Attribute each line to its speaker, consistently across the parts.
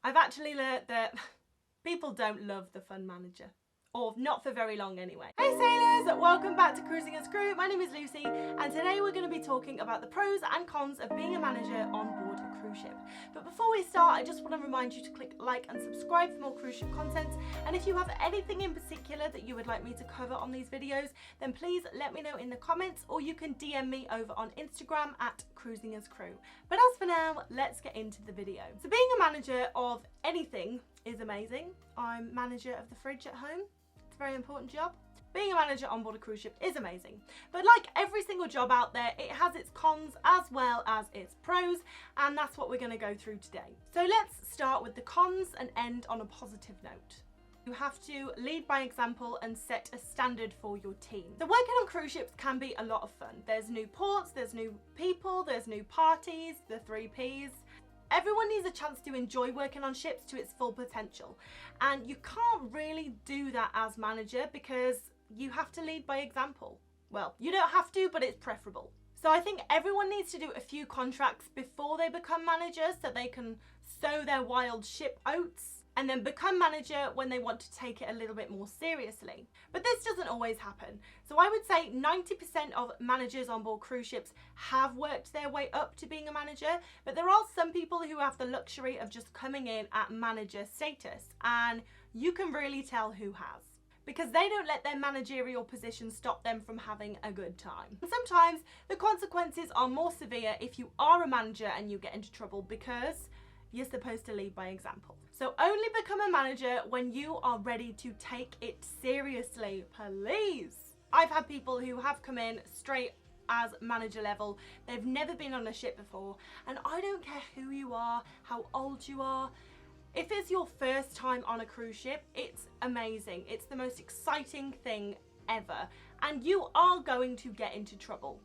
Speaker 1: I've actually learnt that people don't love the fun manager. Or not for very long anyway. Hey sailors, welcome back to Cruising as Crew. My name is Lucy and today we're going to be talking about the pros and cons of being a manager on board a cruise ship. But before we start, I just want to remind you to click like and subscribe for more cruise ship content, and if you have anything in particular that you would like me to cover on these videos, then please let me know in the comments, or you can DM me over on Instagram at Cruising as Crew. But as for now, let's get into the video. So being a manager of anything is amazing. I'm manager of the fridge at home. It's a very important job. Being a manager on board a cruise ship is amazing, but like every single job out there, it has its cons as well as its pros, and that's what we're going to go through today. So let's start with the cons and end on a positive note. You have to lead by example and set a standard for your team. So working on cruise ships can be a lot of fun. There's new ports, there's new people, there's new parties, the 3 Ps. Everyone needs a chance to enjoy working on ships to its full potential, and you can't really do that as manager because you have to lead by example. Well, you don't have to, but it's preferable. So I think everyone needs to do a few contracts before they become managers so they can sow their wild ship oats, and then become manager when they want to take it a little bit more seriously. But this doesn't always happen. So I would say 90% of managers on board cruise ships have worked their way up to being a manager, but there are some people who have the luxury of just coming in at manager status, and you can really tell who has, because they don't let their managerial position stop them from having a good time. And sometimes the consequences are more severe if you are a manager and you get into trouble, because you're supposed to lead by example. So only become a manager when you are ready to take it seriously, please. I've had people who have come in straight as manager level. They've never been on a ship before, and I don't care who you are, how old you are. If it's your first time on a cruise ship, it's amazing. It's the most exciting thing ever, and you are going to get into trouble.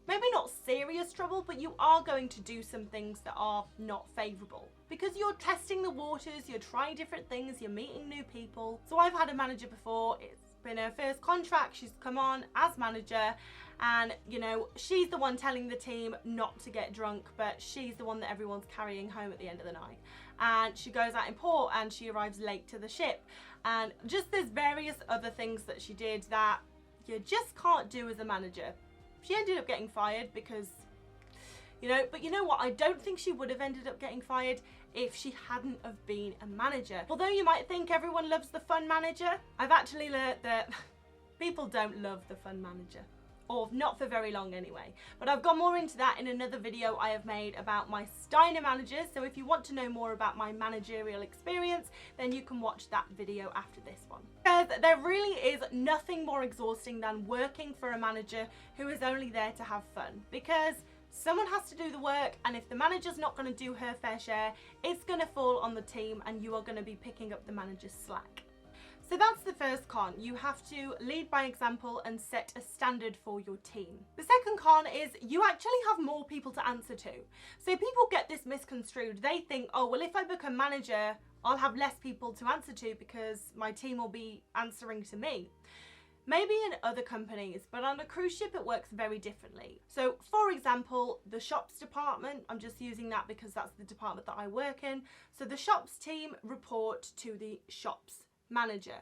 Speaker 1: Maybe not serious trouble, but you are going to do some things that are not favourable, because you're testing the waters, you're trying different things, you're meeting new people. So I've had a manager before, it's been her first contract, she's come on as manager, and you know, she's the one telling the team not to get drunk, but she's the one that everyone's carrying home at the end of the night. And she goes out in port and she arrives late to the ship, and just there's various other things that she did that you just can't do as a manager. She ended up getting fired because, you know, but you know what? I don't think she would have ended up getting fired if she hadn't have been a manager. Although you might think everyone loves the fun manager, I've actually learnt that people don't love the fun manager. Or not for very long anyway. But I've gone more into that in another video I have made about my Steiner managers. So if you want to know more about my managerial experience, then you can watch that video after this one. Because there really is nothing more exhausting than working for a manager who is only there to have fun. Because someone has to do the work, and if the manager's not going to do her fair share, it's going to fall on the team and you are going to be picking up the manager's slack. So that's the first con. You have to lead by example and set a standard for your team. The second con is you actually have more people to answer to. So people get this misconstrued. They think, oh, well, if I become manager, I'll have less people to answer to because my team will be answering to me. Maybe in other companies, but on a cruise ship it works very differently. So for example, the shops department, I'm just using that because that's the department that I work in. So the shops team report to the shops manager,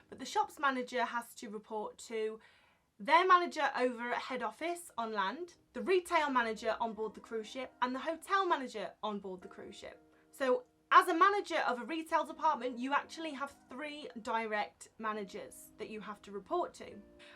Speaker 1: but the shops manager has to report to their manager over at head office on land, the retail manager on board the cruise ship, and the hotel manager on board the cruise ship. So as a manager of a retail department, you actually have 3 direct managers that you have to report to,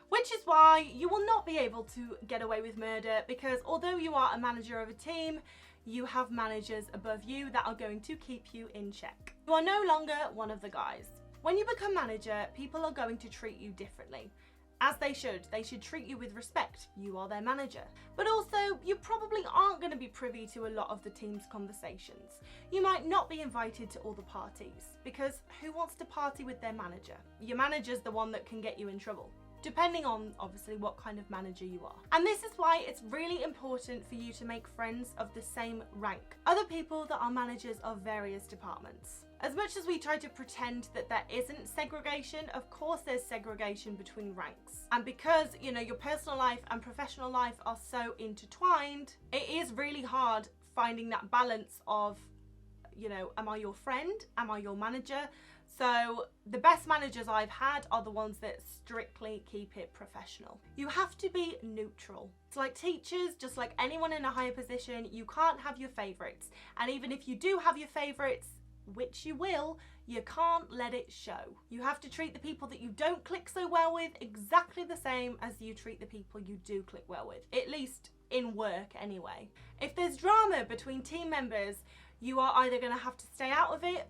Speaker 1: which is why you will not be able to get away with murder, because although you are a manager of a team, you have managers above you that are going to keep you in check. You are no longer one of the guys. When you become manager, people are going to treat you differently. As they should. They should treat you with respect. You are their manager. But also, you probably aren't going to be privy to a lot of the team's conversations. You might not be invited to all the parties, because who wants to party with their manager? Your manager's the one that can get you in trouble, depending on obviously what kind of manager you are. And this is why it's really important for you to make friends of the same rank. Other people that are managers of various departments. As much as we try to pretend that there isn't segregation, of course there's segregation between ranks. And because, you know, your personal life and professional life are so intertwined, it is really hard finding that balance of, you know, am I your friend? Am I your manager? So the best managers I've had are the ones that strictly keep it professional. You have to be neutral. It's like teachers, just like anyone in a higher position, you can't have your favorites. And even if you do have your favorites, which you will, you can't let it show. You have to treat the people that you don't click so well with exactly the same as you treat the people you do click well with, at least in work anyway. If there's drama between team members, you are either going to have to stay out of it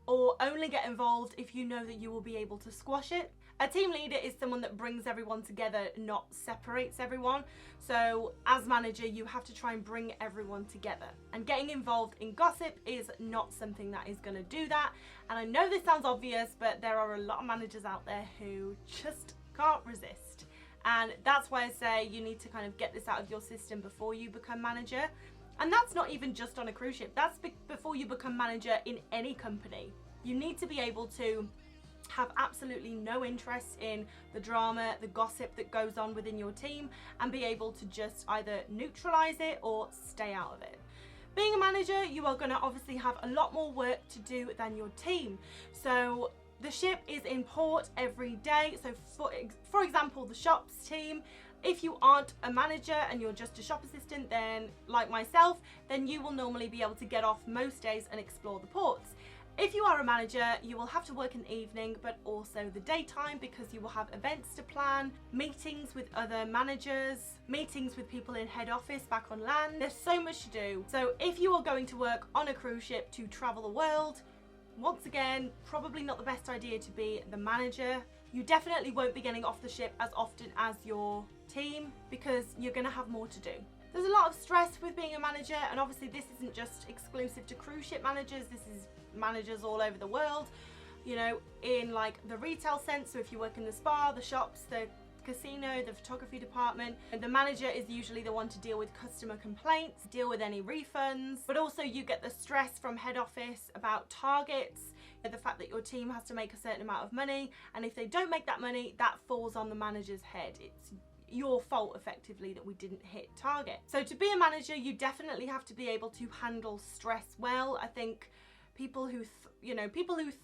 Speaker 1: or only get involved if you know that you will be able to squash it. A team leader is someone that brings everyone together, not separates everyone. So as manager, you have to try and bring everyone together. And getting involved in gossip is not something that is going to do that. And I know this sounds obvious, but there are a lot of managers out there who just can't resist. And that's why I say you need to kind of get this out of your system before you become manager. And that's not even just on a cruise ship. That's before you become manager in any company. You need to be able to have absolutely no interest in the drama, the gossip that goes on within your team, and be able to just either neutralize it or stay out of it. Being a manager, you are going to obviously have a lot more work to do than your team. So the ship is in port every day. So for example, the shops team, if you aren't a manager and you're just a shop assistant, then like myself, then you will normally be able to get off most days and explore the ports. If you are a manager, you will have to work in the evening, but also the daytime, because you will have events to plan, meetings with other managers, meetings with people in head office back on land. There's so much to do. So if you are going to work on a cruise ship to travel the world, once again, probably not the best idea to be the manager. You definitely won't be getting off the ship as often as your team because you're going to have more to do. There's a lot of stress with being a manager, and obviously this isn't just exclusive to cruise ship managers, this is managers all over the world, you know, in like the retail sense. So if you work in the spa, the shops, the casino, the photography department, and the manager is usually the one to deal with customer complaints, deal with any refunds, but also you get the stress from head office about targets, the fact that your team has to make a certain amount of money, and if they don't make that money, that falls on the manager's head. It's your fault effectively that we didn't hit target. So to be a manager, you definitely have to be able to handle stress well. I think people who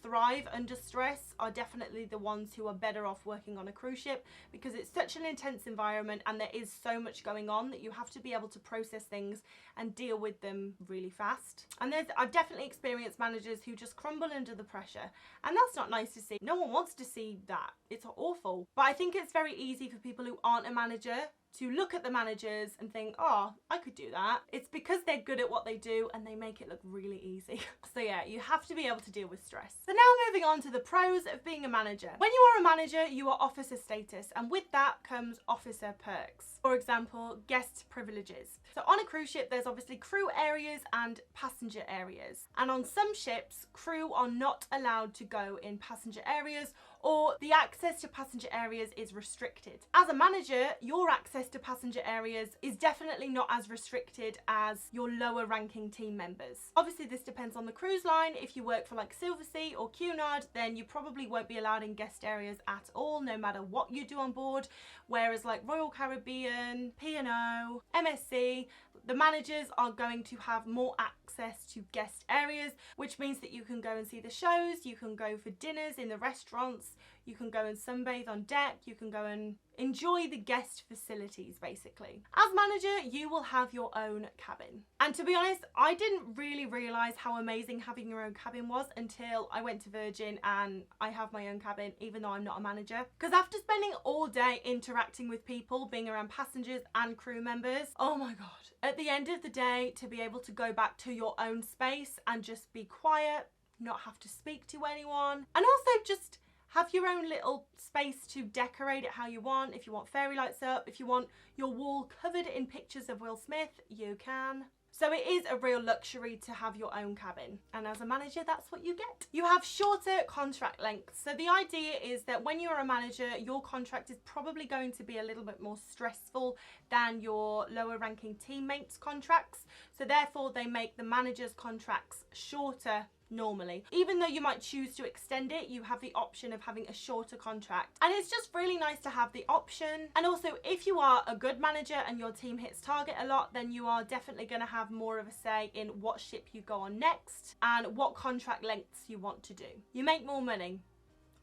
Speaker 1: thrive under stress are definitely the ones who are better off working on a cruise ship, because it's such an intense environment and there is so much going on that you have to be able to process things and deal with them really fast. And I've definitely experienced managers who just crumble under the pressure, and that's not nice to see. No one wants to see that. It's awful. But I think it's very easy for people who aren't a manager to look at the managers and think, oh, I could do that. It's because they're good at what they do and they make it look really easy. So yeah, you have to be able to deal with stress. So now moving on to the pros of being a manager. When you are a manager, you are officer status, and with that comes officer perks. For example, guest privileges. So on a cruise ship, there's obviously crew areas and passenger areas. And on some ships, crew are not allowed to go in passenger areas, or the access to passenger areas is restricted. As a manager, your access to passenger areas is definitely not as restricted as your lower ranking team members. Obviously this depends on the cruise line. If you work for like Silversea or Cunard, then you probably won't be allowed in guest areas at all, no matter what you do on board. Whereas like Royal Caribbean, P&O, MSC, the managers are going to have more access to guest areas, which means that you can go and see the shows, you can go for dinners in the restaurants, you can go and sunbathe on deck, you can go and enjoy the guest facilities basically. As manager, you will have your own cabin. And to be honest, I didn't really realise how amazing having your own cabin was until I went to Virgin and I have my own cabin, even though I'm not a manager. Because after spending all day interacting with people, being around passengers and crew members, oh my god. At the end of the day, to be able to go back to your own space and just be quiet, not have to speak to anyone, and also just have your own little space to decorate it how you want. If you want fairy lights up, if you want your wall covered in pictures of Will Smith, you can. So it is a real luxury to have your own cabin. And as a manager, that's what you get. You have shorter contract lengths. So the idea is that when you're a manager, your contract is probably going to be a little bit more stressful than your lower ranking teammates' contracts. So therefore they make the manager's contracts shorter normally. Even though you might choose to extend it, you have the option of having a shorter contract. And it's just really nice to have the option. And also, if you are a good manager and your team hits target a lot, then you are definitely going to have more of a say in what ship you go on next and what contract lengths you want to do. You make more money.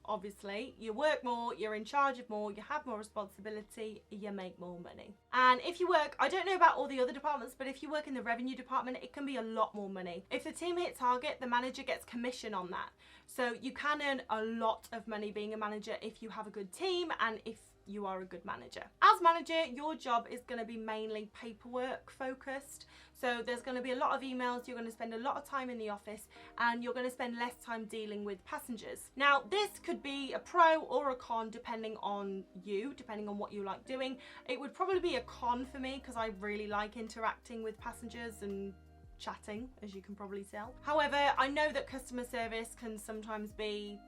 Speaker 1: Obviously, you work more, you're in charge of more, you have more responsibility, you make more money. And if you work, I don't know about all the other departments, but if you work in the revenue department, it can be a lot more money. If the team hit target, the manager gets commission on that. So you can earn a lot of money being a manager if you have a good team and if you are a good manager. As manager, your job is going to be mainly paperwork focused. So there's going to be a lot of emails, you're going to spend a lot of time in the office, and you're going to spend less time dealing with passengers. Now, this could be a pro or a con depending on you, depending on what you like doing. It would probably be a con for me because I really like interacting with passengers and chatting, as you can probably tell. However, I know that customer service can sometimes be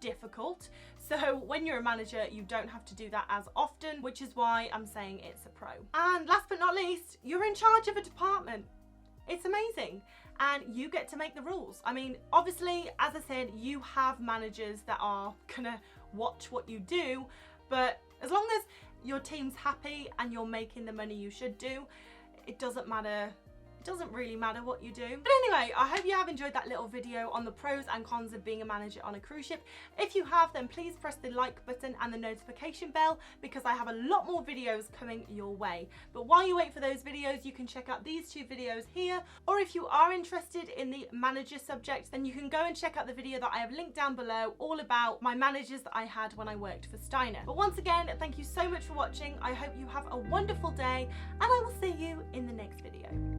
Speaker 1: difficult. So when you're a manager, you don't have to do that as often, which is why I'm saying it's a pro. And last but not least, you're in charge of a department. It's amazing. And you get to make the rules. I mean, obviously, as I said, you have managers that are gonna watch what you do, but as long as your team's happy and you're making the money you should do, it doesn't matter. It doesn't really matter what you do. But anyway, I hope you have enjoyed that little video on the pros and cons of being a manager on a cruise ship. If you have, then please press the like button and the notification bell because I have a lot more videos coming your way. But while you wait for those videos, you can check out these two videos here. Or if you are interested in the manager subject, then you can go and check out the video that I have linked down below all about my managers that I had when I worked for Steiner. But once again, thank you so much for watching. I hope you have a wonderful day and I will see you in the next video.